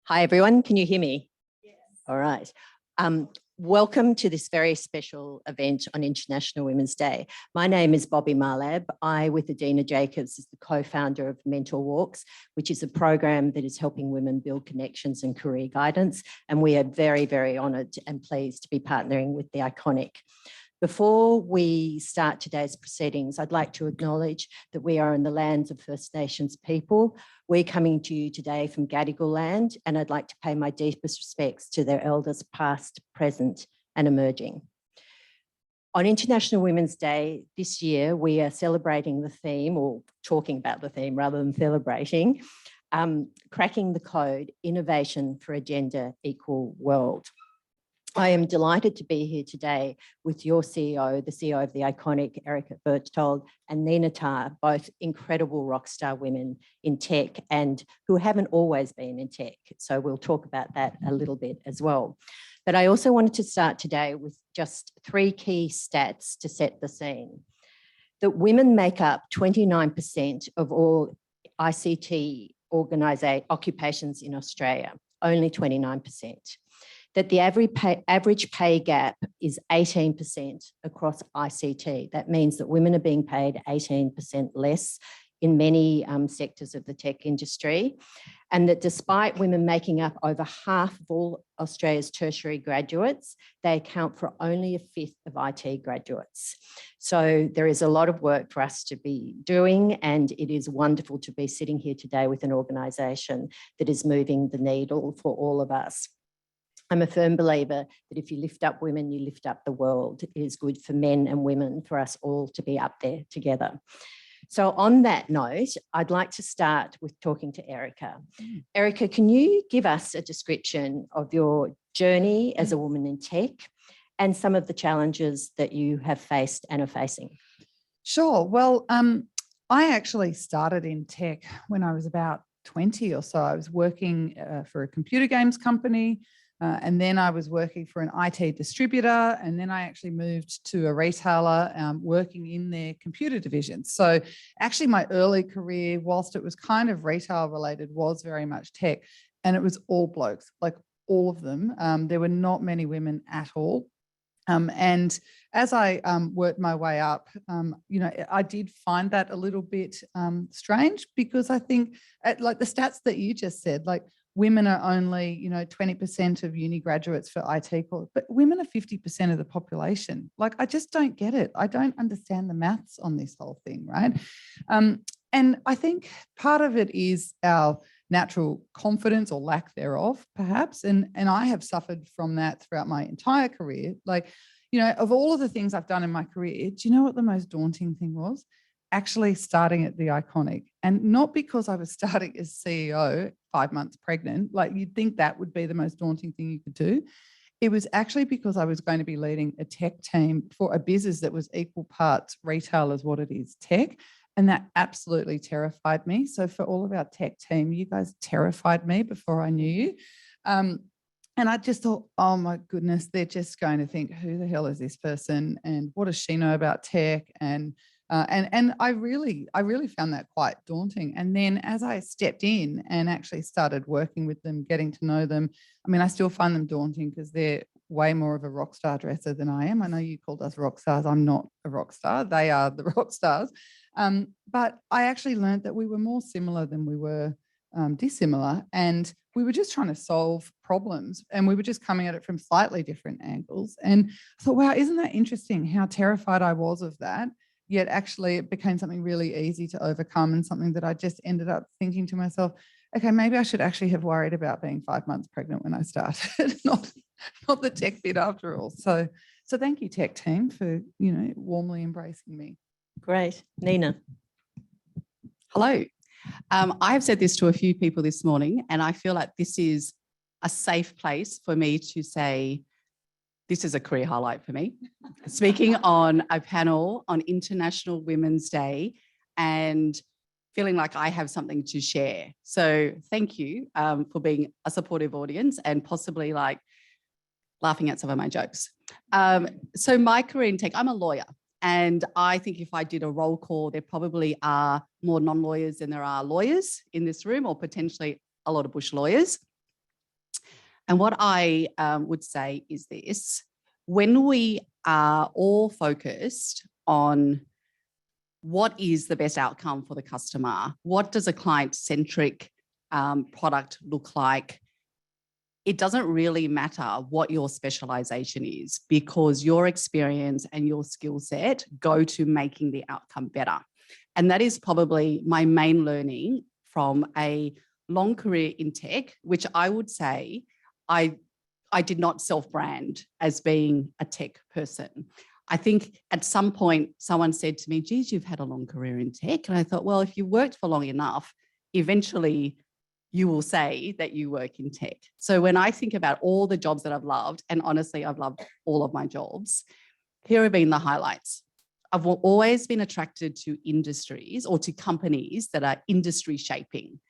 Hi, everyone. Can you hear me? Yes. All right. Welcome to this very special event on International Women's Day. My name is Bobbi Mahlab. I, with Adina Jacobs, is the co-founder of Mentor Walks, which is a program that is helping women build connections and career guidance. And we are very, very honoured and pleased to be partnering with the iconic. Before we start today's proceedings, I'd like to acknowledge that we are in the lands of First Nations people. We're coming to you today from Gadigal land, and I'd like to pay my deepest respects to their elders past, present, and emerging. On International Women's Day this year, we are celebrating the theme, or talking about the theme rather than celebrating, cracking the code, innovation for a gender equal world. I am delighted to be here today with your CEO, the CEO of the iconic, Erica Berchtold, and Nina Tarr, both incredible rock star women in tech and who haven't always been in tech. So we'll talk about that a little bit as well. But I also wanted to start today with just 3 key stats to set the scene. That women make up 29% of all ICT occupations in Australia, only 29%. That the average pay gap is 18% across ICT. That means that women are being paid 18% less in many sectors of the tech industry. And that despite women making up over half of all Australia's tertiary graduates, they account for only a fifth of IT graduates. So there is a lot of work for us to be doing, and it is wonderful to be sitting here today with an organisation that is moving the needle for all of us. I'm a firm believer that if you lift up women, you lift up the world. It is good for men and women, for us all to be up there together. So on that note, I'd like to start with talking to Erica. Erica, can you give us a description of your journey as a woman in tech and some of the challenges that you have faced and are facing? Sure. Well, I actually started in tech when I was about 20 or so. I was working for a computer games company. And then I was working for an IT distributor, and then I actually moved to a retailer working in their computer division. So actually my early career, whilst it was kind of retail related, was very much tech, and it was all blokes, like all of them. There were not many women at all. And as I worked my way up, I did find that a little bit strange, because I think like the stats that you just said, like, women are only, 20% of uni graduates for IT, but women are 50% of the population. Like, I just don't get it. I don't understand the maths on this whole thing, right? And I think part of it is our natural confidence or lack thereof, perhaps. And I have suffered from that throughout my entire career. Like, of all of the things I've done in my career, do you know what the most daunting thing was? Actually starting at the iconic. And not because I was starting as CEO 5 months pregnant, like you'd think that would be the most daunting thing you could do. It was actually because I was going to be leading a tech team for a business that was equal parts retail as what it is tech. And that absolutely terrified me. So for all of our tech team, you guys terrified me before I knew you. And I just thought, oh my goodness, they're just going to think, who the hell is this person? And what does she know about tech? And I really found that quite daunting. And then as I stepped in and actually started working with them, getting to know them, I mean, I still find them daunting because they're way more of a rock star dresser than I am. I know you called us rock stars. I'm not a rock star. They are the rock stars. But I actually learned that we were more similar than we were dissimilar. And we were just trying to solve problems, and we were just coming at it from slightly different angles. And I thought, wow, isn't that interesting how terrified I was of that? Yet actually it became something really easy to overcome, and something that I just ended up thinking to myself, okay, maybe I should actually have worried about being 5 months pregnant when I started, not the tech bit after all. So thank you, tech team, for, warmly embracing me. Great. Nina. Hello. I have said this to a few people this morning, and I feel like this is a safe place for me to say, this is a career highlight for me. Speaking on a panel on International Women's Day and feeling like I have something to share. So thank you for being a supportive audience and possibly like laughing at some of my jokes. So my career in tech, I'm a lawyer. And I think if I did a roll call, there probably are more non-lawyers than there are lawyers in this room, or potentially a lot of bush lawyers. And what I would say is this: when we are all focused on what is the best outcome for the customer, what does a client-centric product look like, it doesn't really matter what your specialization is, because your experience and your skill set go to making the outcome better. And that is probably my main learning from a long career in tech, which I would say I did not self-brand as being a tech person. I think at some point someone said to me, geez, you've had a long career in tech. And I thought, well, if you worked for long enough, eventually you will say that you work in tech. So when I think about all the jobs that I've loved, and honestly, I've loved all of my jobs, here have been the highlights. I've always been attracted to industries or to companies that are industry shaping.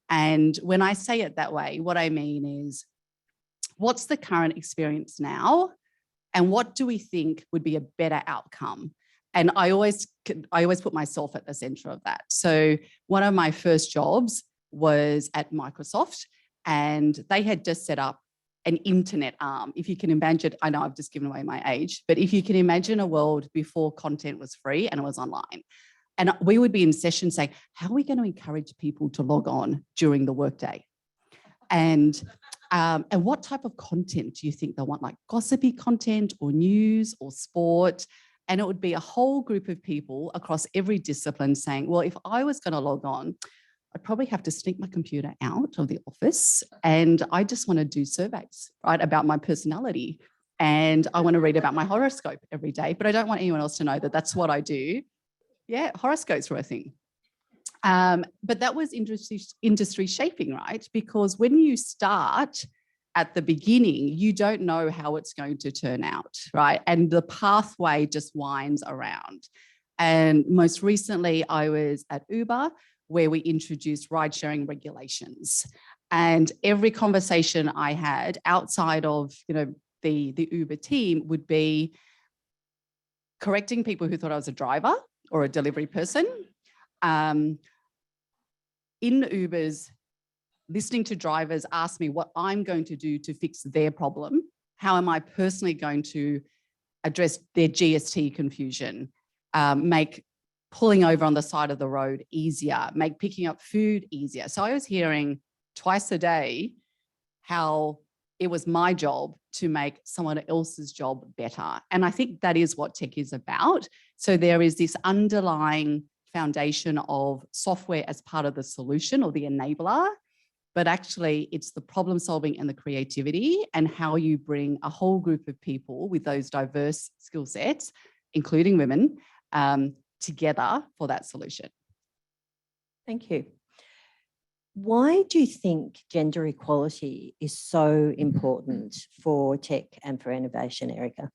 And when I say it that way, what I mean is, what's the current experience now? And what do we think would be a better outcome? And I always put myself at the center of that. So one of my first jobs was at Microsoft, and they had just set up an internet arm. If you can imagine, I know I've just given away my age, but if you can imagine a world before content was free and it was online, and we would be in sessions saying, how are we going to encourage people to log on during the workday? And what type of content do you think they want, like gossipy content or news or sport? And it would be a whole group of people across every discipline saying, well, if I was going to log on, I'd probably have to sneak my computer out of the office, and I just want to do surveys, right, about my personality. And I want to read about my horoscope every day, but I don't want anyone else to know that that's what I do. Yeah, horoscopes were a thing. But that was industry shaping, right? Because when you start at the beginning, you don't know how it's going to turn out, right? And the pathway just winds around. And most recently, I was at Uber, where we introduced ride-sharing regulations. And every conversation I had outside of, the Uber team would be correcting people who thought I was a driver or a delivery person. In Ubers, listening to drivers ask me what I'm going to do to fix their problem. How am I personally going to address their GST confusion, make pulling over on the side of the road easier, make picking up food easier. So I was hearing twice a day how it was my job to make someone else's job better. And I think that is what tech is about. So there is this underlying foundation of software as part of the solution or the enabler, but actually it's the problem solving and the creativity and how you bring a whole group of people with those diverse skill sets, including women, together for that solution. Thank you. Why do you think gender equality is so important for tech and for innovation, Erica?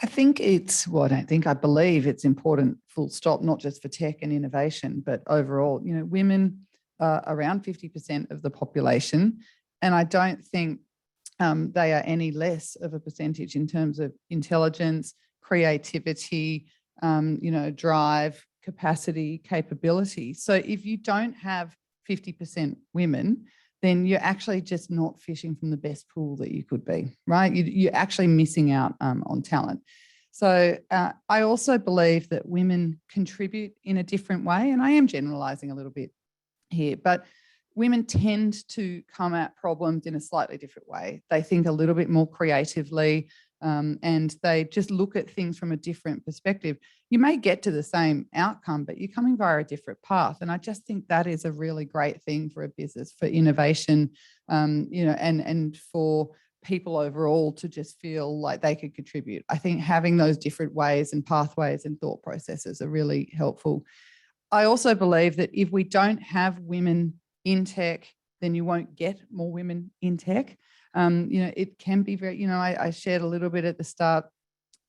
I believe it's important, full stop, not just for tech and innovation, but overall. Women are around 50% of the population, and I don't think they are any less of a percentage in terms of intelligence, creativity, drive, capacity, capability. So if you don't have 50% women, then you're actually just not fishing from the best pool that you could be, right? You're actually missing out on talent. So I also believe that women contribute in a different way, and I am generalizing a little bit here, but women tend to come at problems in a slightly different way. They think a little bit more creatively, and they just look at things from a different perspective. You may get to the same outcome, but you're coming via a different path. And I just think that is a really great thing for a business, for innovation, and for people overall to just feel like they could contribute. I think having those different ways and pathways and thought processes are really helpful. I also believe that if we don't have women in tech, then you won't get more women in tech. It can be very, I shared a little bit at the start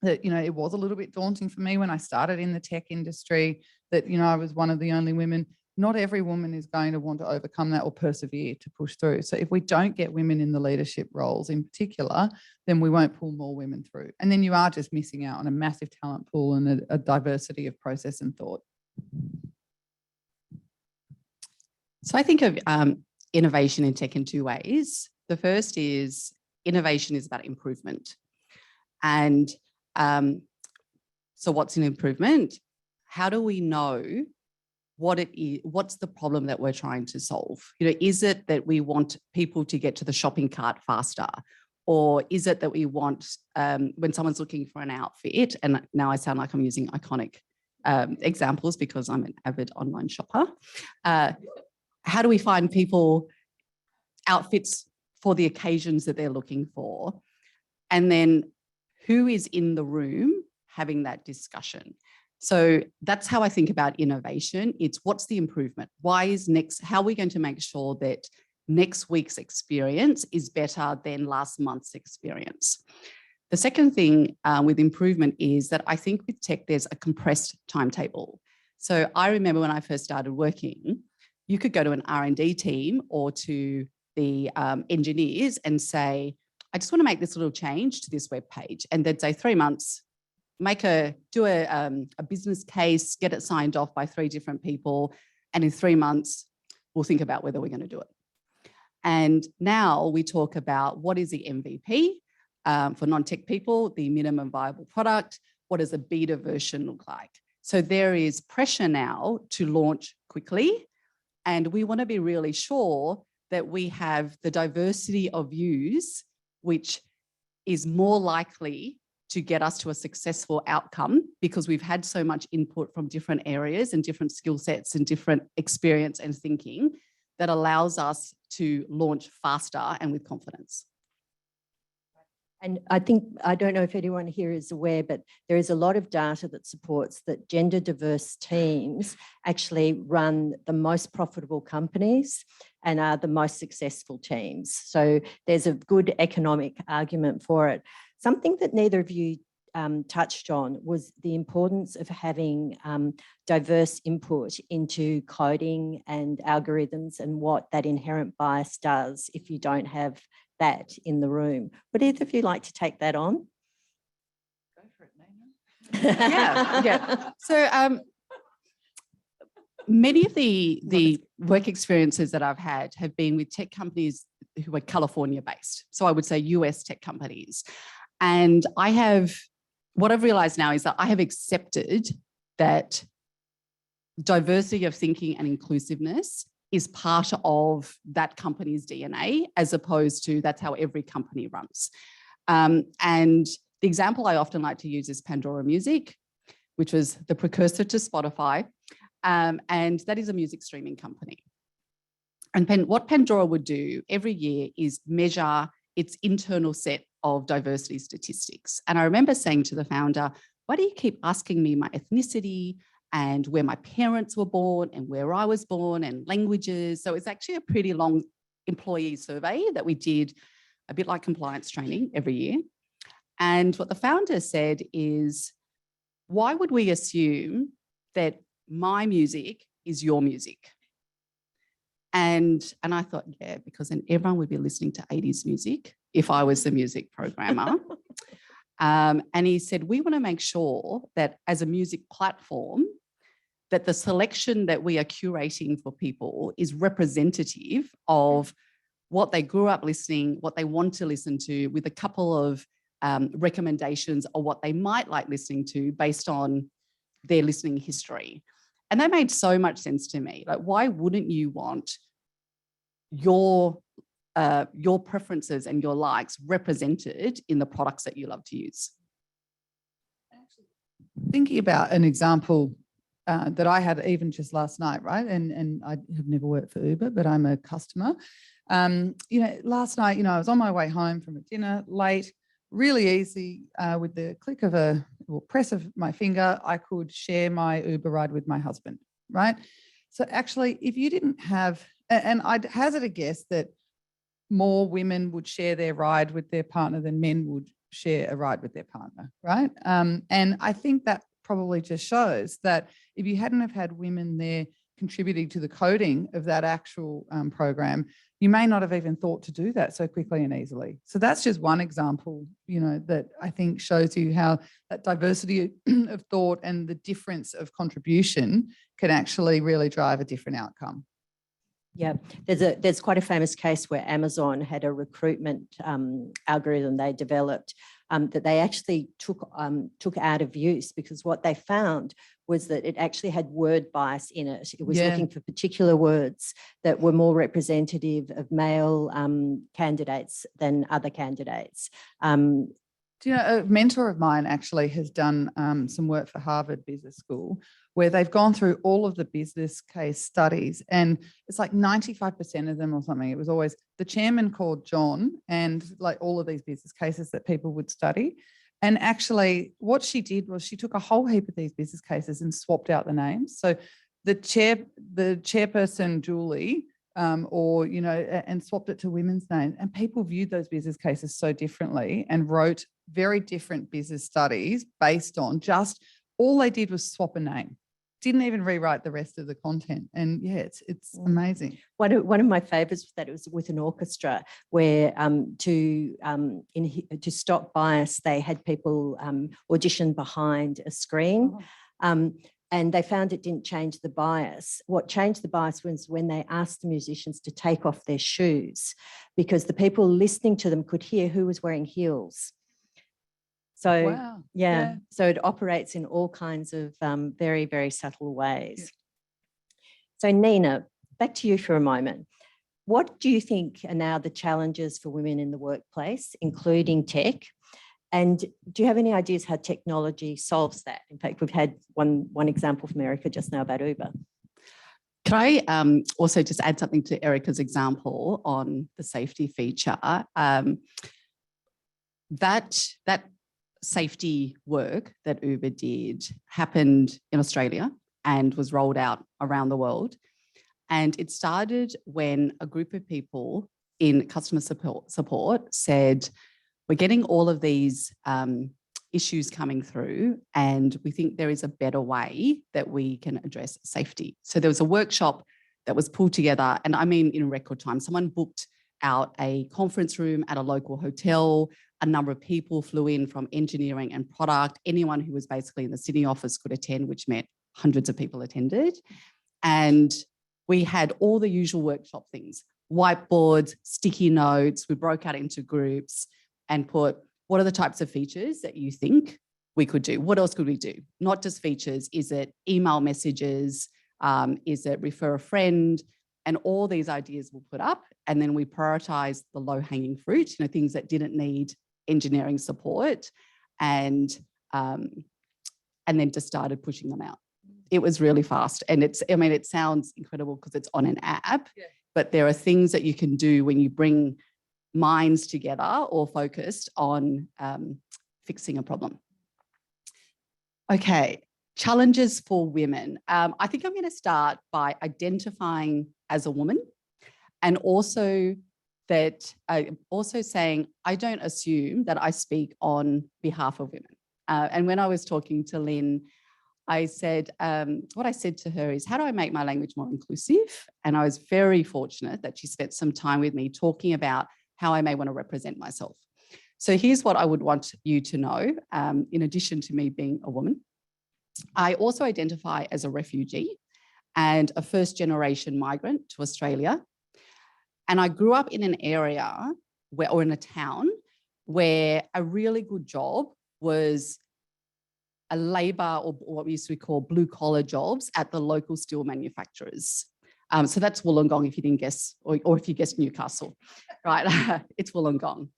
that, it was a little bit daunting for me when I started in the tech industry that, I was one of the only women. not every woman is going to want to overcome that or persevere to push through. So if we don't get women in the leadership roles in particular, then we won't pull more women through. And then you are just missing out on a massive talent pool and a diversity of process and thought. So I think of innovation in tech in two ways. The first is innovation is about improvement. And so what's an improvement? How do we know what it is? What's the problem that we're trying to solve? Is it that we want people to get to the shopping cart faster? Or is it that we want, when someone's looking for an outfit, and now I sound like I'm using iconic examples because I'm an avid online shopper. How do we find people outfits for the occasions that they're looking for? And then who is in the room having that discussion? So that's how I think about innovation. It's what's the improvement? How are we going to make sure that next week's experience is better than last month's experience? The second thing with improvement is that I think with tech, there's a compressed timetable. So I remember when I first started working, you could go to an R&D team or to the engineers and say, I just want to make this little change to this web page. And they'd say 3 months, do a business case, get it signed off by 3 different people. And in 3 months, we'll think about whether we're going to do it. And now we talk about what is the MVP for non-tech people, the minimum viable product, what does a beta version look like? So there is pressure now to launch quickly. And we want to be really sure that we have the diversity of views, which is more likely to get us to a successful outcome because we've had so much input from different areas and different skill sets and different experience and thinking that allows us to launch faster and with confidence. And I don't know if anyone here is aware, but there is a lot of data that supports that gender diverse teams actually run the most profitable companies and are the most successful teams. So there's a good economic argument for it. Something that neither of you touched on was the importance of having diverse input into coding and algorithms and what that inherent bias does if you don't have that in the room. Would either of you like to take that on? Go for it, Nina. Yeah. So many of the work experiences that I've had have been with tech companies who are California based. So I would say US tech companies. And what I've realized now is that I have accepted that diversity of thinking and inclusiveness is part of that company's DNA, as opposed to that's how every company runs. And the example I often like to use is Pandora Music, which was the precursor to Spotify. And that is a music streaming company. And what Pandora would do every year is measure its internal set of diversity statistics. And I remember saying to the founder, why do you keep asking me my ethnicity and where my parents were born and where I was born and languages? So it's actually a pretty long employee survey that we did, a bit like compliance training every year. And what the founder said is, why would we assume that my music is your music? And I thought, yeah, because then everyone would be listening to 80s music if I was the music programmer. And he said, we want to make sure that as a music platform, that the selection that we are curating for people is representative of what they grew up listening, what they want to listen to, with a couple of recommendations of what they might like listening to based on their listening history. And that made so much sense to me. Like, why wouldn't you want your preferences and your likes represented in the products that you love to use? Thinking about an example that I had even just last night, right? And I have never worked for Uber, but I'm a customer. Last night, I was on my way home from a dinner late, really easy, with the click of press of my finger, I could share my Uber ride with my husband, right? So actually, if you didn't have, and I'd hazard a guess that more women would share their ride with their partner than men would share a ride with their partner, right? And I think that probably just shows that if you hadn't have had women there contributing to the coding of that actual program, you may not have even thought to do that so quickly and easily. So that's just one example, that I think shows you how that diversity of thought and the difference of contribution can actually really drive a different outcome. Yeah, there's quite a famous case where Amazon had a recruitment algorithm they developed that they actually took out of use, because what they found was that it actually had word bias in it. It was looking for particular words that were more representative of male candidates than other candidates. A mentor of mine actually has done some work for Harvard Business School, where they've gone through all of the business case studies, and it's like 95% of them or something. It was always the chairman called John, and like all of these business cases that people would study. And actually what she did was she took a whole heap of these business cases and swapped out the names. So the chairperson, Julie, and swapped it to women's names. And people viewed those business cases so differently and wrote very different business studies based on just all they did was swap a name. Didn't even rewrite the rest of the content. And it's amazing. One of my favorites was that it was with an orchestra where to stop bias, they had people audition behind a screen. And they found it didn't change the bias. What changed the bias was when they asked the musicians to take off their shoes, because the people listening to them could hear who was wearing heels. So, so it operates in all kinds of very, very subtle ways. Yeah. So, Nina, back to you for a moment. What do you think are now the challenges for women in the workplace, including tech? And do you have any ideas how technology solves that? In fact, we've had one example from Erica just now about Uber. Can I also just add something to Erica's example on the safety feature? That safety work that Uber did happened in Australia and was rolled out around the world. And it started when a group of people in customer support said, we're getting all of these issues coming through, and we think there is a better way that we can address safety. So there was a workshop that was pulled together, and I mean in record time. Someone booked out a conference room at a local hotel. A number of people flew in from engineering and product. Anyone who was basically in the Sydney office could attend, which meant hundreds of people attended. And we had all the usual workshop things, whiteboards, sticky notes. We broke out into groups and put, what are the types of features that you think we could do? What else could we do? Not just features. Is it email messages? Is it refer a friend? And all these ideas were put up, and then we prioritized the low-hanging fruit, things that didn't need engineering support, and then just started pushing them out. It was really fast, and it sounds incredible because it's on an app, but there are things that you can do when you bring minds together or focused on fixing a problem. Okay, challenges for women. I think I'm going to start by identifying as a woman, and also saying I don't assume that I speak on behalf of women. And when I was talking to Lynn, I said, what I said to her is, how do I make my language more inclusive? And I was very fortunate that she spent some time with me talking about how I may want to represent myself. So here's what I would want you to know, in addition to me being a woman. I also identify as a refugee and a first-generation migrant to Australia. And I grew up in an area or in a town where a really good job was a labour, or what we used to call blue-collar jobs at the local steel manufacturers. So that's Wollongong, if you didn't guess, or if you guessed Newcastle, right? It's Wollongong.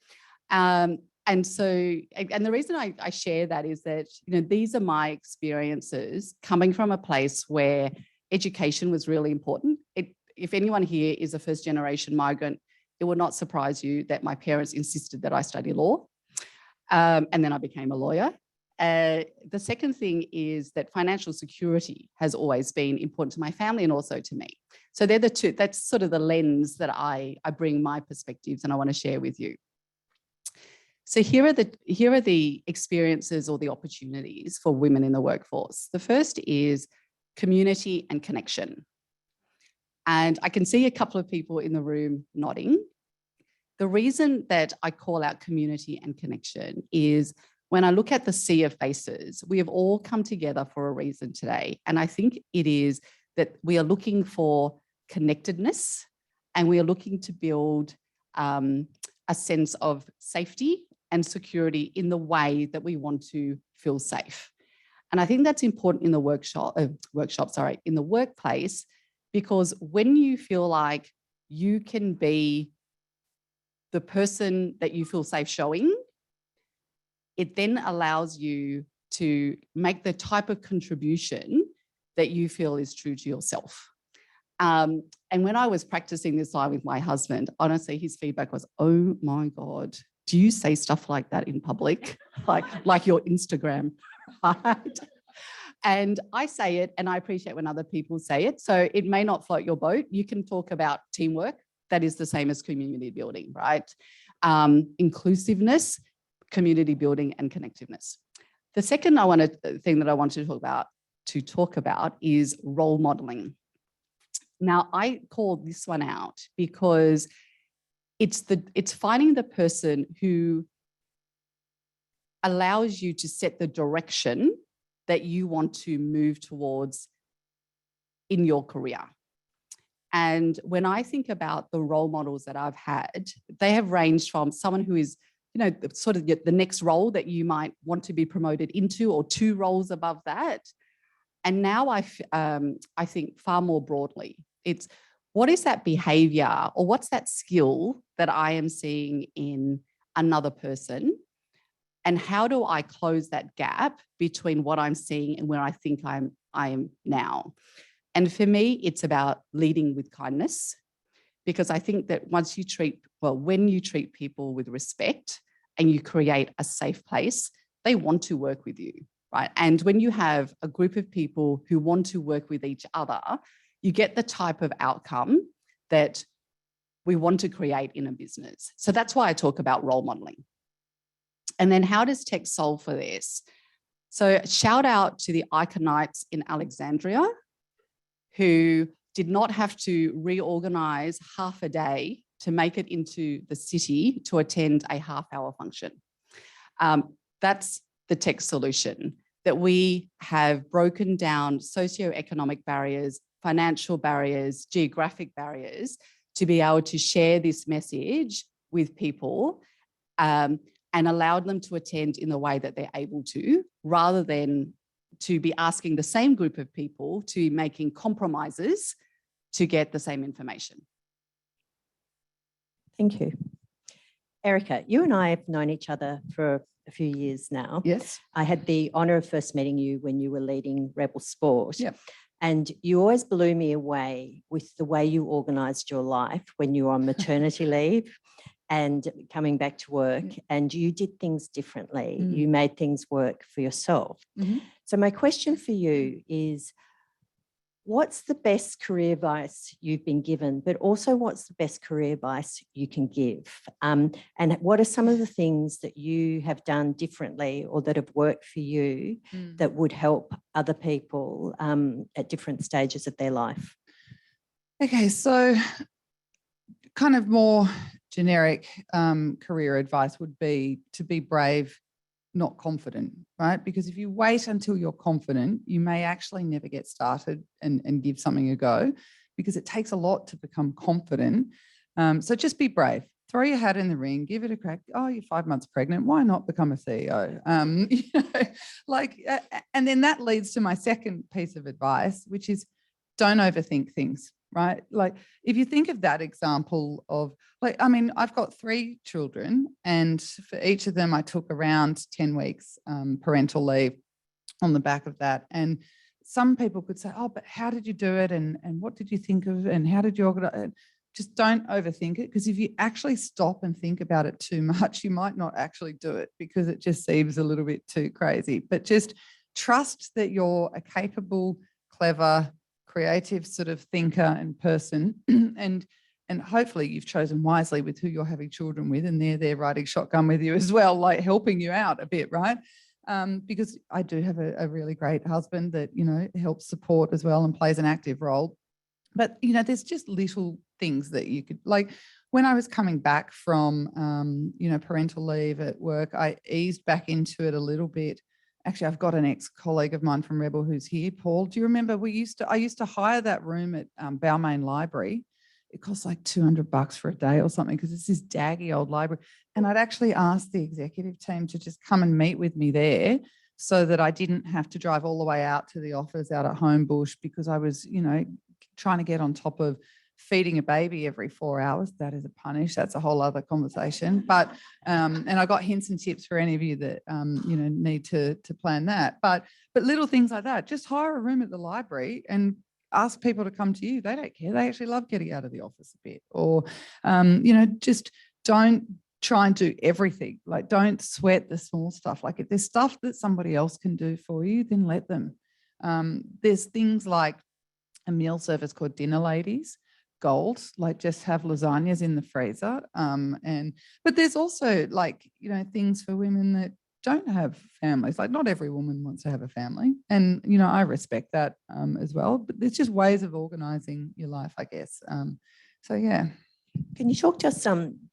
And the reason I share that is that, these are my experiences coming from a place where education was really important. If anyone here is a first-generation migrant, it will not surprise you that my parents insisted that I study law, and then I became a lawyer. The second thing is that financial security has always been important to my family and also to me. So they're the two. That's sort of the lens that I bring my perspectives and I want to share with you. So here are the experiences or the opportunities for women in the workforce. The first is community and connection. And I can see a couple of people in the room nodding. The reason that I call out community and connection is when I look at the sea of faces, we have all come together for a reason today. And I think it is that we are looking for connectedness, and we are looking to build a sense of safety and security in the way that we want to feel safe. And I think that's important in the in the workplace, because when you feel like you can be the person that you feel safe showing, it then allows you to make the type of contribution that you feel is true to yourself. And when I was practicing this line with my husband, honestly, his feedback was, oh my God, do you say stuff like that in public? like your Instagram, right? And I say it, and I appreciate when other people say it. So it may not float your boat. You can talk about teamwork. That is the same as community building, right? Inclusiveness, community building, and connectiveness. The second thing that I want to talk about is role modeling. Now, I called this one out because it's finding the person who allows you to set the direction that you want to move towards in your career. And when I think about the role models that I've had, they have ranged from someone who is, sort of the next role that you might want to be promoted into, or 2 roles above that. And now I think far more broadly, it's what is that behavior, or what's that skill that I am seeing in another person? And how do I close that gap between what I'm seeing and where I think I am now? And for me, it's about leading with kindness, because I think that when you treat people with respect and you create a safe place, they want to work with you, right? And when you have a group of people who want to work with each other, you get the type of outcome that we want to create in a business. So that's why I talk about role modeling. And then how does tech solve for this? So shout out to the Iconites in Alexandria, who did not have to reorganize half a day to make it into the city to attend a half-hour function. That's the tech solution, that we have broken down socioeconomic barriers, financial barriers, geographic barriers, to be able to share this message with people, and allowed them to attend in the way that they're able to, rather than to be asking the same group of people to be making compromises to get the same information. Thank you. Erica, you and I have known each other for a few years now. Yes. I had the honour of first meeting you when you were leading Rebel Sport. Yep. And you always blew me away with the way you organised your life when you were on maternity leave and coming back to work, and you did things differently. You made things work for yourself. So my question for you is, what's the best career advice you've been given, but also what's the best career advice you can give? And what are some of the things that you have done differently or that have worked for you that would help other people at different stages of their life? Okay, so kind of more generic career advice would be to be brave, not confident, right? Because if you wait until you're confident, you may actually never get started and give something a go, because it takes a lot to become confident. So just be brave. Throw your hat in the ring, give it a crack. Oh, you're 5 months pregnant. Why not become a CEO? And then that leads to my second piece of advice, which is don't overthink things, right? Like if you think of that example of I've got 3 children, and for each of them, I took around 10 weeks parental leave on the back of that. And some people could say, oh, but how did you do it? And what did you think of it? And how did you organize it? Just don't overthink it, because if you actually stop and think about it too much, you might not actually do it, because it just seems a little bit too crazy. But just trust that you're a capable, clever, creative sort of thinker and person, and hopefully you've chosen wisely with who you're having children with, and they're there riding shotgun with you as well, like helping you out a bit, right? Because I do have a really great husband that, helps support as well and plays an active role. But, you know, there's just little things that you could, like when I was coming back from, you know, parental leave at work, I eased back into it a little bit. Actually, I've got an ex-colleague of mine from Rebel who's here. Paul, do you remember I used to hire that room at Balmain Library. It costs like $200 for a day or something because it's this daggy old library. And I'd actually asked the executive team to just come and meet with me there so that I didn't have to drive all the way out to the office out at Homebush because I was, you know, trying to get on top of feeding a baby every 4 hours. That is a punish. That's a whole other conversation. But and I got hints and tips for any of you that you know, need to plan that. But little things like that. Just hire a room at the library and ask people to come to you. They don't care. They actually love getting out of the office a bit. Or you know, just don't try and do everything. Like, don't sweat the small stuff. Like, if there's stuff that somebody else can do for you, then let them. There's things like a meal service called Dinner Ladies, gold, like just have lasagnas in the freezer. But there's also, like, you know, things for women that don't have families. Like, not every woman wants to have a family. And, you know, I respect that as well. But there's just ways of organizing your life, I guess. So, yeah. Can you talk to us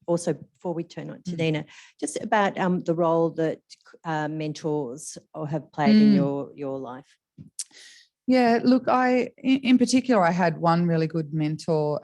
also, before we turn on to Dina, just about the role that mentors or have played in your life? Yeah, look, in particular, I had one really good mentor,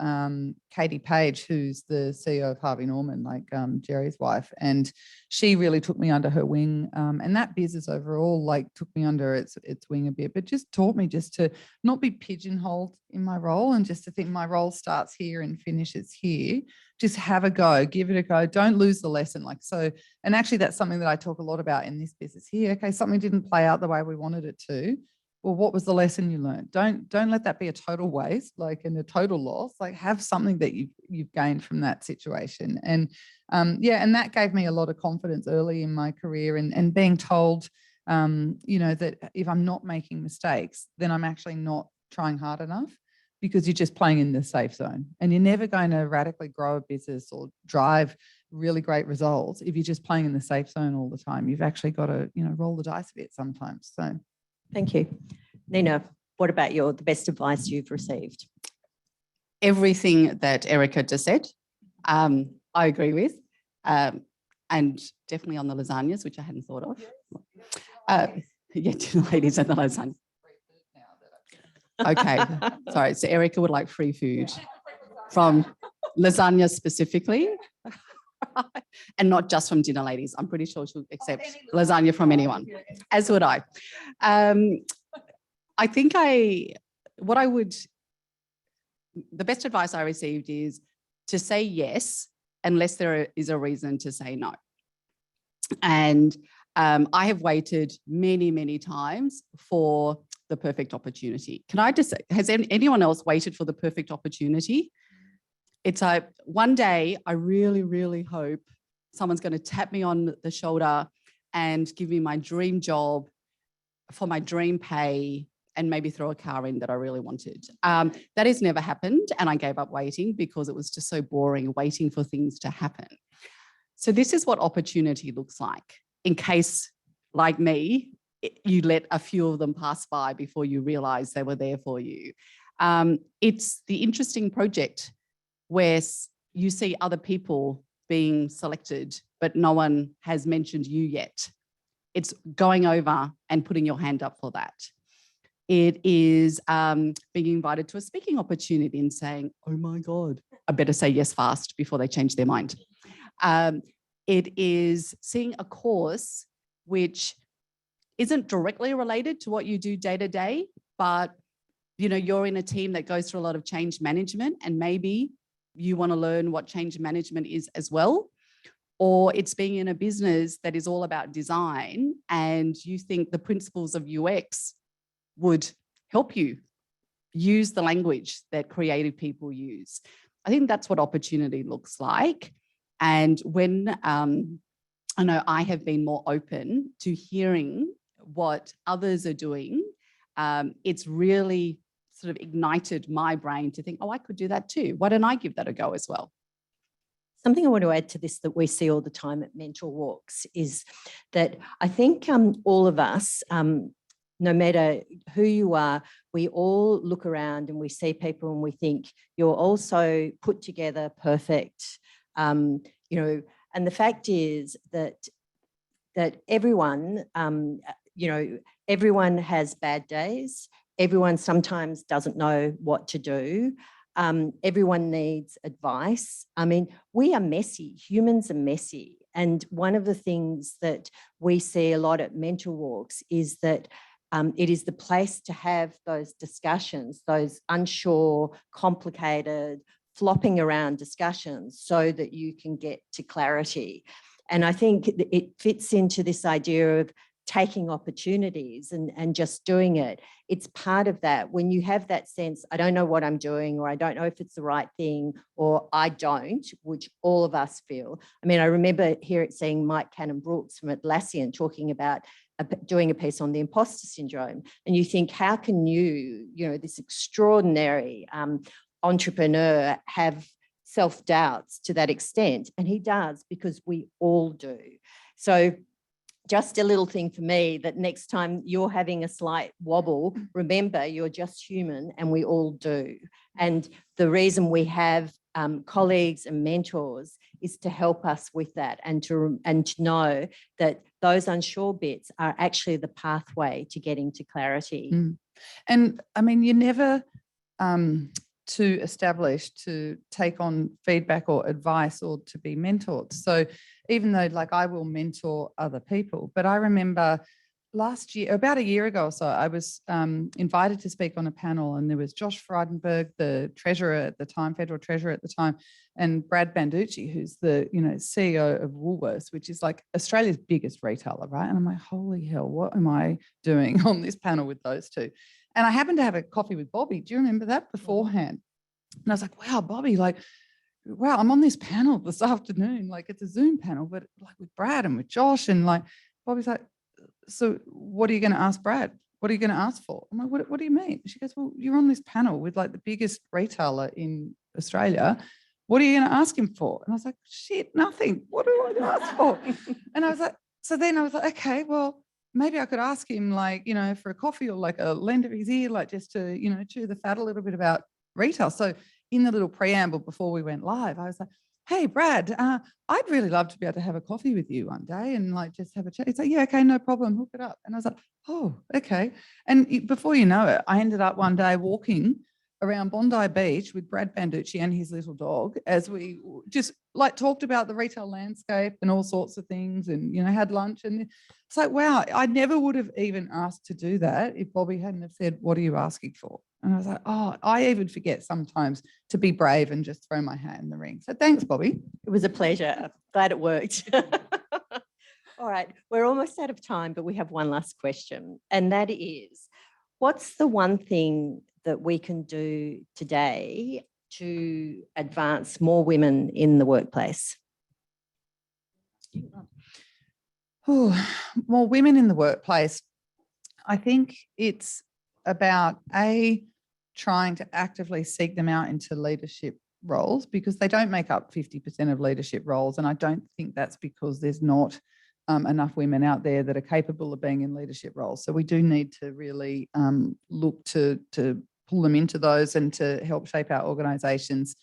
Katie Page, who's the CEO of Harvey Norman, like Jerry's wife, and she really took me under her wing. And that business overall, like, took me under its wing a bit, but just taught me just to not be pigeonholed in my role and just to think my role starts here and finishes here. Just have a go, give it a go. Don't lose the lesson. Like, so, and actually that's something that I talk a lot about in this business here. Okay, something didn't play out the way we wanted it to. Well, what was the lesson you learned? Don't let that be a total waste, like, in a total loss. Like, have something that you've gained from that situation. And yeah, and that gave me a lot of confidence early in my career, and being told, you know, that if I'm not making mistakes, then I'm actually not trying hard enough, because you're just playing in the safe zone, and you're never going to radically grow a business or drive really great results if you're just playing in the safe zone all the time. You've actually got to, you know, roll the dice a bit sometimes. So. Thank you. Nina, what about the best advice you've received? Everything that Erica just said, I agree with. And definitely on the lasagnas, which I hadn't thought of. Yeah, Dinner Ladies and the lasagna. Okay, sorry. So Erica would like free food from lasagna specifically. And not just from Dinner Ladies. I'm pretty sure she'll accept lasagna from anyone, as would I. I think the best advice I received is to say yes, unless there is a reason to say no. And I have waited many, many times for the perfect opportunity. Can I just say, has anyone else waited for the perfect opportunity? It's like, one day I really, really hope someone's going to tap me on the shoulder and give me my dream job for my dream pay and maybe throw a car in that I really wanted. That has never happened, and I gave up waiting because it was just so boring waiting for things to happen. So this is what opportunity looks like, in case, like me, you let a few of them pass by before you realize they were there for you. It's the interesting project where you see other people being selected, but no one has mentioned you yet. It's going over and putting your hand up for that. It is being invited to a speaking opportunity and saying, oh my God, I better say yes fast before they change their mind. It is seeing a course which isn't directly related to what you do day to day, but you know, you're in a team that goes through a lot of change management, and maybe you want to learn what change management is as well. Or it's being in a business that is all about design, and you think the principles of UX would help you use the language that creative people use. I think that's what opportunity looks like. And when I know I have been more open to hearing what others are doing, it's really sort of ignited my brain to think, oh, I could do that too. Why don't I give that a go as well? Something I want to add to this that we see all the time at Mentor Walks is that I think all of us no matter who you are, we all look around and we see people and we think you're all so put together, perfect, you know, and the fact is that everyone, you know, everyone has bad days. Everyone sometimes doesn't know what to do. Everyone needs advice. I mean, we are messy. Humans are messy. And one of the things that we see a lot at Mental Walks is that it is the place to have those discussions, those unsure, complicated, flopping around discussions so that you can get to clarity. And I think it fits into this idea of taking opportunities and just doing it. It's part of that. When you have that sense, I don't know what I'm doing, or I don't know if it's the right thing, or I don't, which all of us feel. I mean, I remember seeing Mike Cannon-Brooks from Atlassian talking about doing a piece on the imposter syndrome. And you think, how can you know, this extraordinary entrepreneur have self-doubts to that extent? And he does, because we all do. So just a little thing for me, that next time you're having a slight wobble, remember you're just human and we all do. And the reason we have colleagues and mentors is to help us with that, and to know that those unsure bits are actually the pathway to getting to clarity. And I mean, you're never too established to take on feedback or advice or to be mentored. So even though, like, I will mentor other people, but I remember last year, about a year ago or so, I was invited to speak on a panel, and there was Josh Frydenberg, the treasurer at the time, federal treasurer at the time, and Brad Banducci, who's the, you know, CEO of Woolworths, which is like Australia's biggest retailer, right? And I'm like, holy hell, what am I doing on this panel with those two? And I happened to have a coffee with Bobbi. Do you remember that beforehand? And I was like, wow, Bobbi, like, wow, I'm on this panel this afternoon. Like, it's a Zoom panel, but like with Brad and with Josh. And like, Bobbi's like, so what are you going to ask Brad? What are you going to ask for? I'm like, what do you mean? She goes, well, you're on this panel with like the biggest retailer in Australia. What are you going to ask him for? And I was like, shit, nothing. What do I ask for? And I was like, so then I was like, okay, well, maybe I could ask him, like, you know, for a coffee, or like a lend of his ear, like just to, you know, chew the fat a little bit about retail. So in the little preamble before we went live, I was like, hey, Brad, I'd really love to be able to have a coffee with you one day and like just have a chat. He's like, yeah, okay, no problem, hook it up. And I was like, oh, okay. And before you know it, I ended up one day walking around Bondi Beach with Brad Banducci and his little dog, as we just like talked about the retail landscape and all sorts of things, and, you know, had lunch. And it's like, wow, I never would have even asked to do that if Bobbi hadn't have said, what are you asking for? And I was like, oh, I even forget sometimes to be brave and just throw my hat in the ring. So thanks, Bobbi. It was a pleasure. Glad it worked. All right, we're almost out of time, but we have one last question. And that is, what's the one thing that we can do today to advance more women in the workplace? Oh, more women in the workplace. I think it's about trying to actively seek them out into leadership roles, because they don't make up 50% of leadership roles. And I don't think that's because there's not enough women out there that are capable of being in leadership roles. So we do need to really look to pull them into those and to help shape our organisations.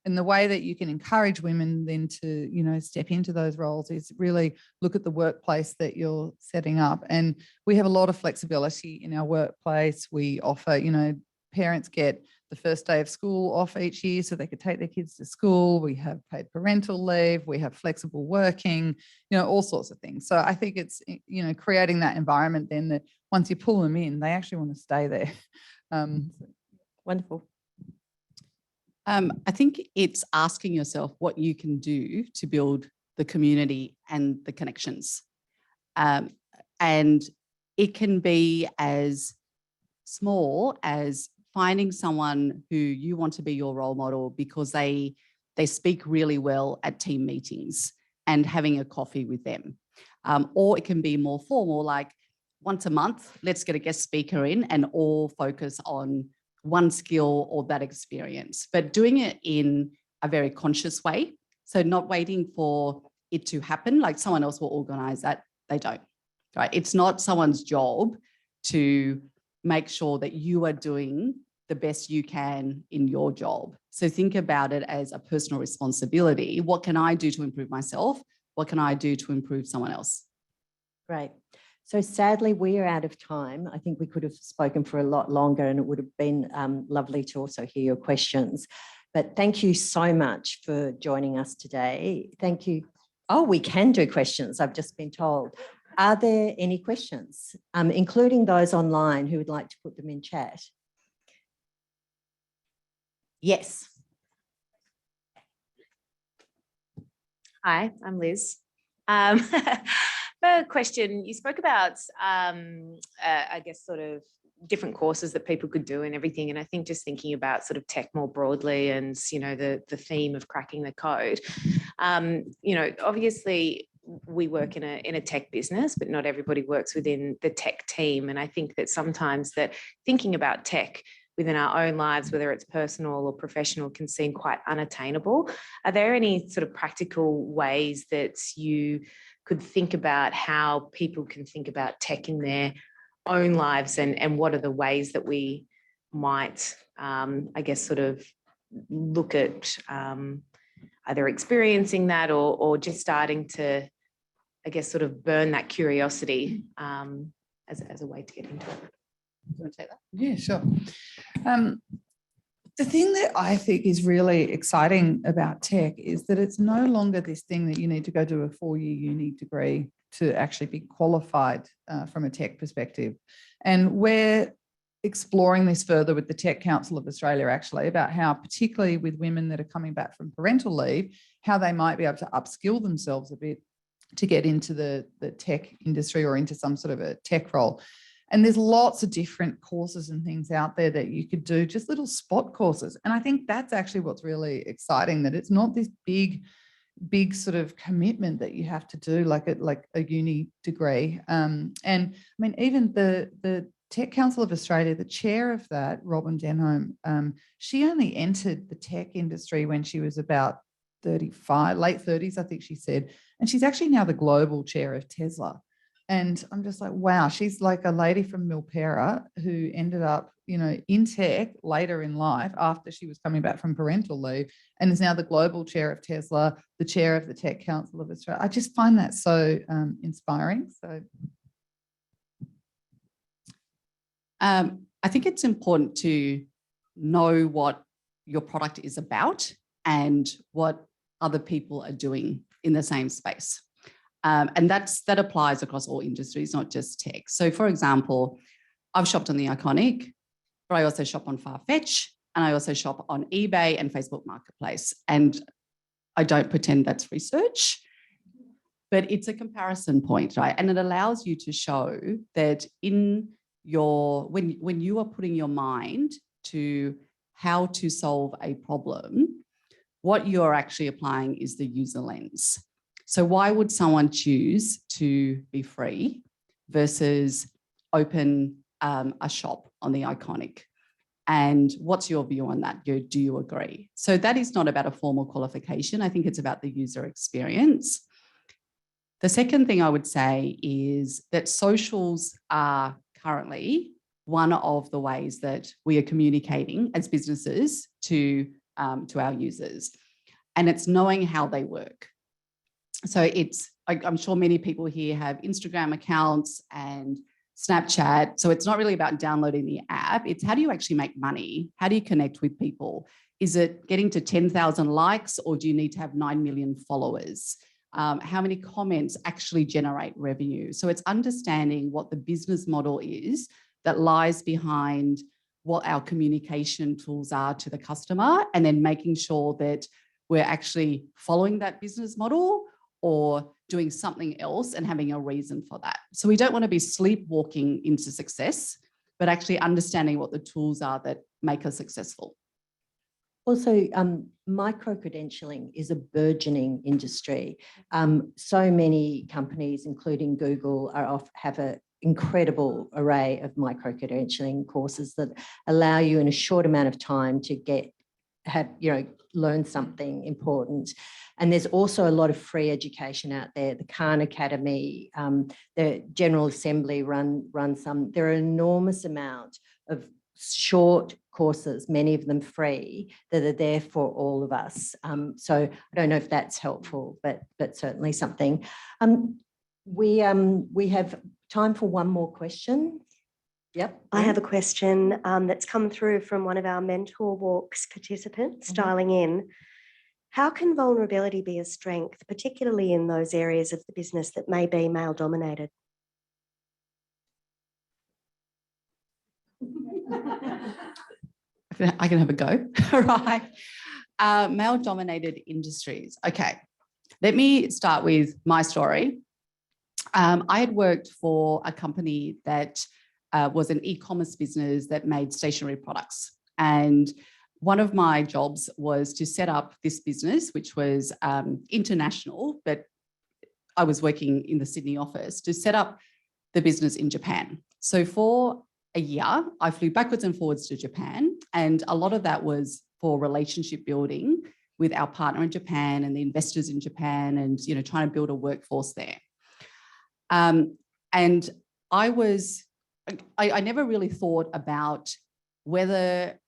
And the way that you can encourage women then to, you know, step into those roles is really look at the workplace that you're setting up. And we have a lot of flexibility in our workplace. We offer, you know, parents get the first day of school off each year so they could take their kids to school. We have paid parental leave. We have flexible working, you know, all sorts of things. So I think it's, you know, creating that environment then that once you pull them in, they actually want to stay there. Wonderful. I think it's asking yourself what you can do to build the community and the connections. And it can be as small as finding someone who you want to be your role model because they speak really well at team meetings and having a coffee with them. Or it can be more formal, like once a month, let's get a guest speaker in and all focus on one skill or that experience, but doing it in a very conscious way. So not waiting for it to happen, like someone else will organize that. They don't, right? It's not someone's job to make sure that you are doing the best you can in your job. So think about it as a personal responsibility. What can I do to improve myself? What can I do to improve someone else? Great. So sadly, we are out of time. I think we could have spoken for a lot longer, and it would have been lovely to also hear your questions. But thank you so much for joining us today. Thank you. Oh, we can do questions, I've just been told. Are there any questions, including those online who would like to put them in chat? Yes. Hi, I'm Liz. A question, you spoke about, I guess, sort of different courses that people could do and everything. And I think just thinking about sort of tech more broadly and, you know, the theme of cracking the code, you know, obviously we work in a tech business, but not everybody works within the tech team. And I think that sometimes that thinking about tech within our own lives, whether it's personal or professional, can seem quite unattainable. Are there any sort of practical ways that you could think about how people can think about tech in their own lives, and what are the ways that we might, I guess, sort of look at either experiencing that or just starting to, I guess, sort of burn that curiosity as a way to get into it? Do you want to take that? Yeah, sure. The thing that I think is really exciting about tech is that it's no longer this thing that you need to go do a 4-year uni degree to actually be qualified from a tech perspective. And we're exploring this further with the Tech Council of Australia, actually, about how, particularly with women that are coming back from parental leave, how they might be able to upskill themselves a bit to get into the tech industry or into some sort of a tech role. And there's lots of different courses and things out there that you could do, just little spot courses. And I think that's actually what's really exciting, that it's not this big sort of commitment that you have to do like a uni degree. And I mean, even the Tech Council of Australia, the chair of that, Robin Denholm, she only entered the tech industry when she was about 35, late 30s, I think she said. And she's actually now the global chair of Tesla. And I'm just like, wow, she's like a lady from Milpera who ended up, you know, in tech later in life after she was coming back from parental leave, and is now the global chair of Tesla, the chair of the Tech Council of Australia. I just find that so inspiring. So, I think it's important to know what your product is about and what other people are doing in the same space. And that applies across all industries, not just tech. So, for example, I've shopped on The Iconic, but I also shop on Farfetch, and I also shop on eBay and Facebook Marketplace. And I don't pretend that's research, but it's a comparison point, right? And it allows you to show that in your, when you are putting your mind to how to solve a problem, what you're actually applying is the user lens. So why would someone choose to be free versus open a shop on The Iconic? And what's your view on that? Do you agree? So that is not about a formal qualification. I think it's about the user experience. The second thing I would say is that socials are currently one of the ways that we are communicating as businesses to our users. And it's knowing how they work. So I'm sure many people here have Instagram accounts and Snapchat. So it's not really about downloading the app. It's how do you actually make money? How do you connect with people? Is it getting to 10,000 likes, or do you need to have 9 million followers? How many comments actually generate revenue? So it's understanding what the business model is that lies behind what our communication tools are to the customer, and then making sure that we're actually following that business model or doing something else and having a reason for that. So we don't want to be sleepwalking into success, but actually understanding what the tools are that make us successful. Also, micro-credentialing is a burgeoning industry. So many companies, including Google, have an incredible array of micro-credentialing courses that allow you in a short amount of time to get have, learn something important. And there's also a lot of free education out there. The Khan Academy, the General Assembly run some. There are an enormous amount of short courses, many of them free, that are there for all of us. So I don't know if that's helpful, but certainly something. We have time for one more question. Yep. I have a question that's come through from one of our Mentor Walks participants, dialing in. How can vulnerability be a strength, particularly in those areas of the business that may be male-dominated? I can have a go. Right. Male-dominated industries. Okay. Let me start with my story. I had worked for a company that was an e-commerce business that made stationery products. And one of my jobs was to set up this business, which was international, but I was working in the Sydney office to set up the business in Japan. So for a year, I flew backwards and forwards to Japan. And a lot of that was for relationship building with our partner in Japan and the investors in Japan and, trying to build a workforce there. And I never really thought about whether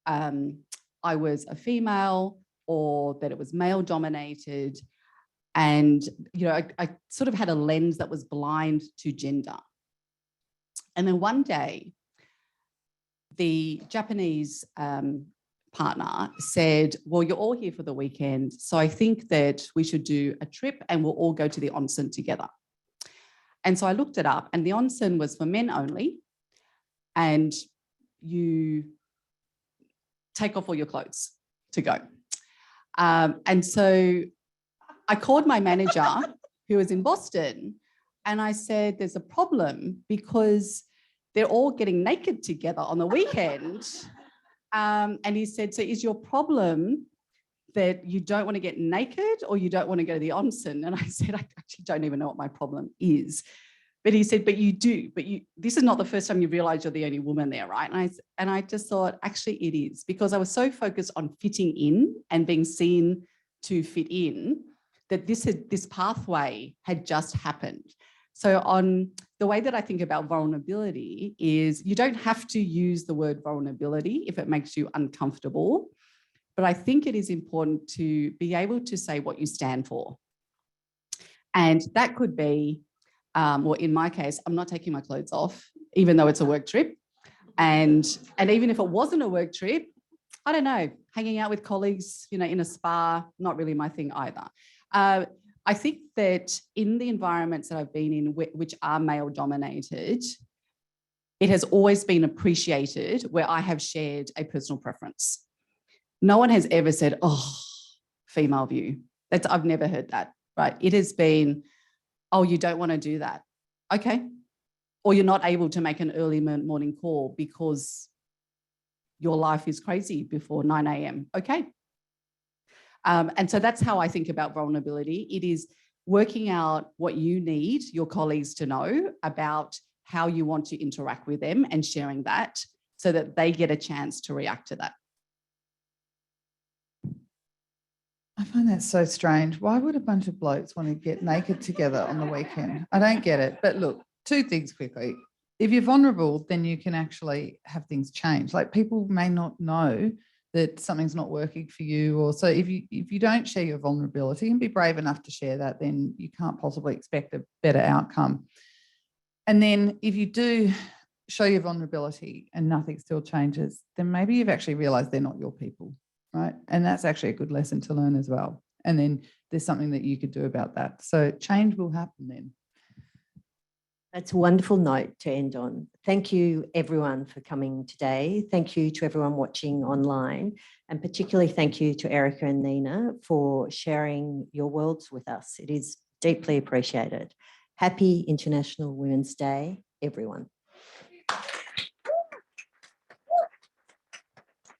I was a female or that it was male dominated. And, I sort of had a lens that was blind to gender. And then one day, the Japanese partner said, well, you're all here for the weekend, so I think that we should do a trip and we'll all go to the onsen together. And so I looked it up, and the onsen was for men only, and you take off all your clothes to go. And so I called my manager, who was in Boston, and I said, there's a problem because they're all getting naked together on the weekend. And he said, so is your problem that you don't want to get naked or you don't want to go to the onsen? And I said, I actually don't even know what my problem is. But he said, but you do, this is not the first time you realize you're the only woman there, right? And I just thought, actually it is, because I was so focused on fitting in and being seen to fit in that this pathway had just happened. So on the way that I think about vulnerability is you don't have to use the word vulnerability if it makes you uncomfortable, but I think it is important to be able to say what you stand for. And that could be, well, in my case, I'm not taking my clothes off, even though it's a work trip. And even if it wasn't a work trip, I don't know, hanging out with colleagues, in a spa, not really my thing either. I think that in the environments that I've been in, which are male dominated, it has always been appreciated where I have shared a personal preference. No one has ever said, oh, female view. I've never heard that, right? It has been, oh, you don't want to do that. Okay. Or you're not able to make an early morning call because your life is crazy before 9 a.m. Okay. And so that's how I think about vulnerability. It is working out what you need your colleagues to know about how you want to interact with them and sharing that so that they get a chance to react to that. I find that so strange. Why would a bunch of blokes want to get naked together on the weekend? I don't get it. But look, two things quickly. If you're vulnerable, then you can actually have things change. Like, people may not know that something's not working for you, or so if you don't share your vulnerability and be brave enough to share that, then you can't possibly expect a better outcome. And then if you do show your vulnerability and nothing still changes, then maybe you've actually realized they're not your people, right? And that's actually a good lesson to learn as well. And then there's something that you could do about that. So change will happen then. That's a wonderful note to end on. Thank you, everyone, for coming today. Thank you to everyone watching online, and particularly thank you to Erica and Nina for sharing your worlds with us. It is deeply appreciated. Happy International Women's Day, everyone.